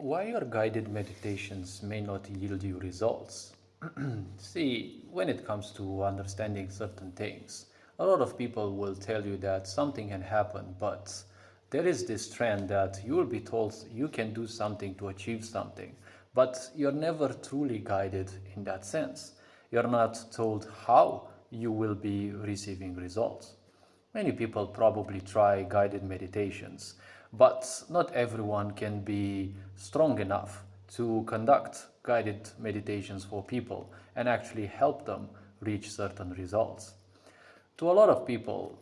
Why your guided meditations may not yield you results? See, when it comes to understanding certain things, a lot of people will tell you that something can happen, but there is this trend that you will be told you can do something to achieve something, but you're never truly guided in that sense. You're not told how you will be receiving results. Many people probably try guided meditations, but not everyone can be strong enough to conduct guided meditations for people and actually help them reach certain results. To a lot of people,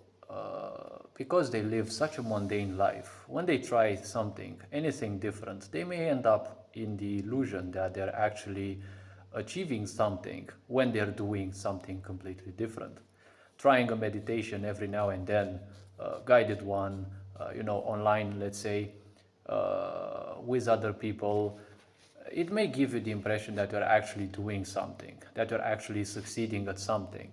because they live such a mundane life, when they try something, anything different, they may end up in the illusion that they're actually achieving something when they're doing something completely different. Trying a meditation every now and then, guided one, online, let's say, with other people, it may give you the impression that you're actually doing something, that you're actually succeeding at something.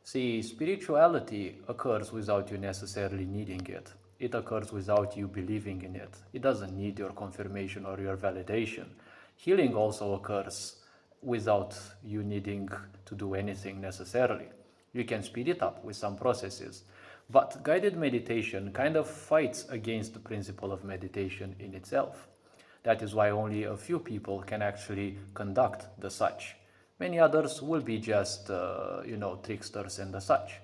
See, spirituality occurs without you necessarily needing it. It occurs without you believing in it. It doesn't need your confirmation or your validation. Healing also occurs without you needing to do anything necessarily. You can speed it up with some processes. But guided meditation kind of fights against the principle of meditation in itself. That is why only a few people can actually conduct the such. Many others will be just, tricksters and the such.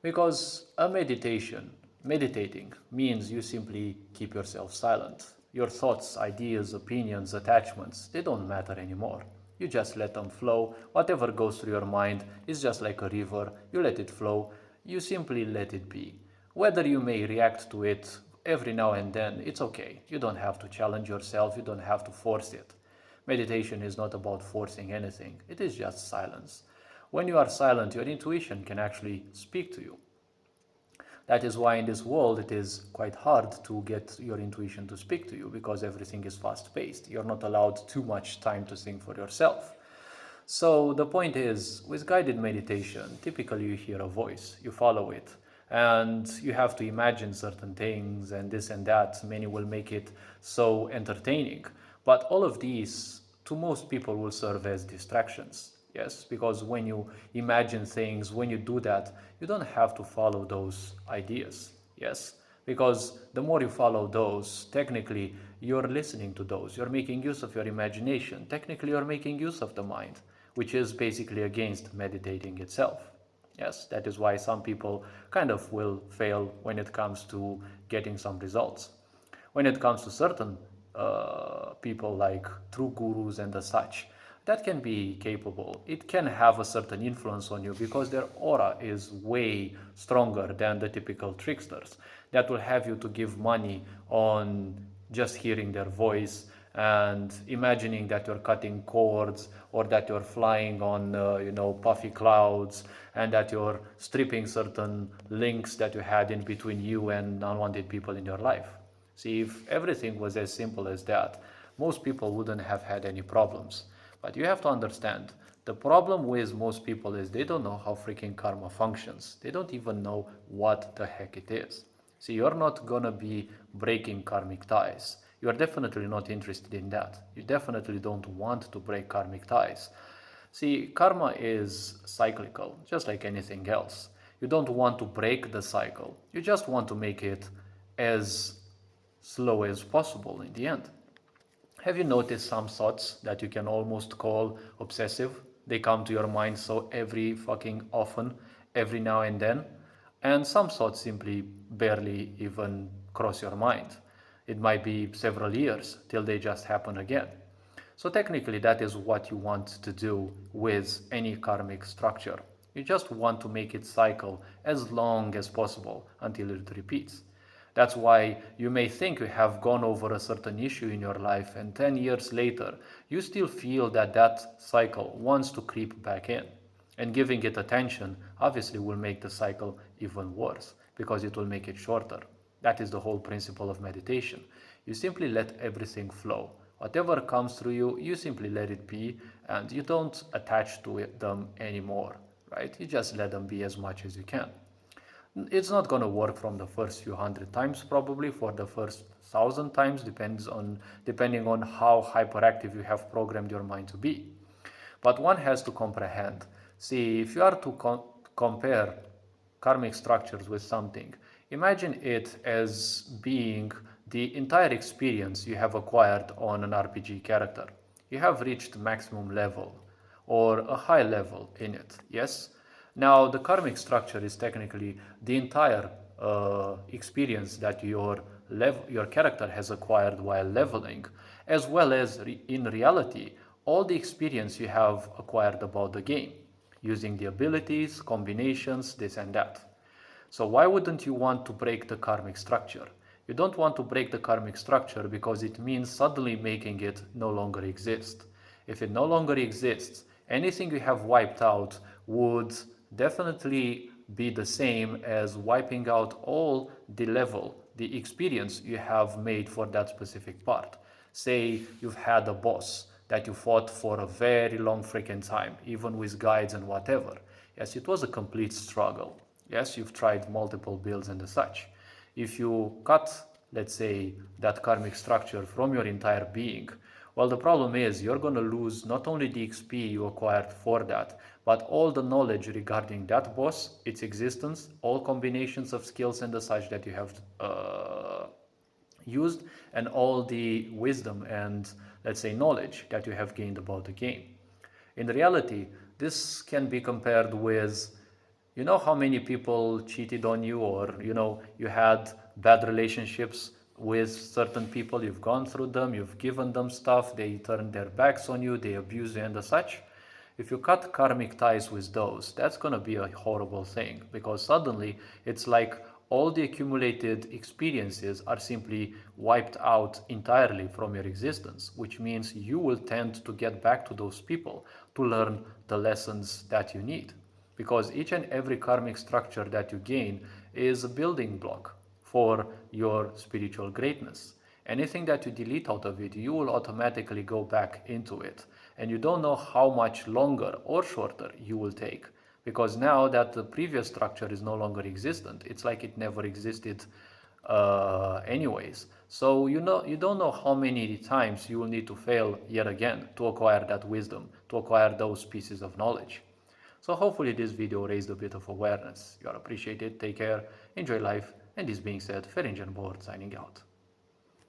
Because meditating means you simply keep yourself silent. Your thoughts, ideas, opinions, attachments, they don't matter anymore. You just let them flow. Whatever goes through your mind is just like a river. You let it flow. You simply let it be. Whether you may react to it every now and then, it's okay. You don't have to challenge yourself. You don't have to force it. Meditation is not about forcing anything. It is just silence. When you are silent, your intuition can actually speak to you. That is why in this world it is quite hard to get your intuition to speak to you because everything is fast paced. You're not allowed too much time to think for yourself. So the point is, with guided meditation, typically you hear a voice, you follow it, and you have to imagine certain things and this and that. Many will make it so entertaining. But all of these, to most people, will serve as distractions. Yes, because when you imagine things, when you do that, you don't have to follow those ideas. Yes, because the more you follow those, technically you're listening to those, you're making use of your imagination, technically you're making use of the mind, which is basically against meditating itself. Yes, that is why some people kind of will fail when it comes to getting some results. When it comes to certain people like true gurus and the such, that can be capable. It can have a certain influence on you because their aura is way stronger than the typical tricksters that will have you to give money on just hearing their voice and imagining that you're cutting cords or that you're flying on puffy clouds and that you're stripping certain links that you had in between you and unwanted people in your life. See, if everything was as simple as that, most people wouldn't have had any problems. But you have to understand, the problem with most people is they don't know how freaking karma functions. They don't even know what the heck it is. See, you're not gonna be breaking karmic ties. You're definitely not interested in that. You definitely don't want to break karmic ties. See, karma is cyclical, just like anything else. You don't want to break the cycle. You just want to make it as slow as possible in the end. Have you noticed some thoughts that you can almost call obsessive? They come to your mind so every fucking often, every now and then, and some thoughts simply barely even cross your mind. It might be several years till they just happen again. So technically that is what you want to do with any karmic structure. You just want to make it cycle as long as possible until it repeats. That's why you may think you have gone over a certain issue in your life and 10 years later you still feel that that cycle wants to creep back in. And giving it attention obviously will make the cycle even worse because it will make it shorter. That is the whole principle of meditation. You simply let everything flow. Whatever comes through you, you simply let it be and you don't attach to them anymore, right? You just let them be as much as you can. It's not going to work from the first few hundred times, probably for the first 1,000 times, depending on how hyperactive you have programmed your mind to be. But one has to comprehend. See, if you are to compare karmic structures with something, imagine it as being the entire experience you have acquired on an RPG character. You have reached maximum level or a high level in it, yes? Now, the karmic structure is technically the entire experience that your character has acquired while leveling, as well as in reality, all the experience you have acquired about the game, using the abilities, combinations, this and that. So why wouldn't you want to break the karmic structure? You don't want to break the karmic structure because it means suddenly making it no longer exist. If it no longer exists, anything you have wiped out would definitely be the same as wiping out all the level, the experience you have made for that specific part. Say you've had a boss that you fought for a very long freaking time, even with guides and whatever. Yes, it was a complete struggle. Yes, you've tried multiple builds and such. If you cut, let's say, that karmic structure from your entire being, well, the problem is you're going to lose not only the XP you acquired for that, but all the knowledge regarding that boss, its existence, all combinations of skills and the such that you have used, and all the wisdom and, let's say, knowledge that you have gained about the game. In reality, this can be compared with, you know, how many people cheated on you, or you had bad relationships with certain people. You've gone through them, you've given them stuff, they turned their backs on you, they abuse you and the such. If you cut karmic ties with those, that's going to be a horrible thing, because suddenly it's like all the accumulated experiences are simply wiped out entirely from your existence, which means you will tend to get back to those people to learn the lessons that you need. Because each and every karmic structure that you gain is a building block for your spiritual greatness. Anything that you delete out of it, you will automatically go back into it. And you don't know how much longer or shorter you will take. Because now that the previous structure is no longer existent, it's like it never existed anyways. So you don't know how many times you will need to fail yet again to acquire that wisdom, to acquire those pieces of knowledge. So hopefully this video raised a bit of awareness. You are appreciated, take care, enjoy life, and this being said, Ferengian Board signing out.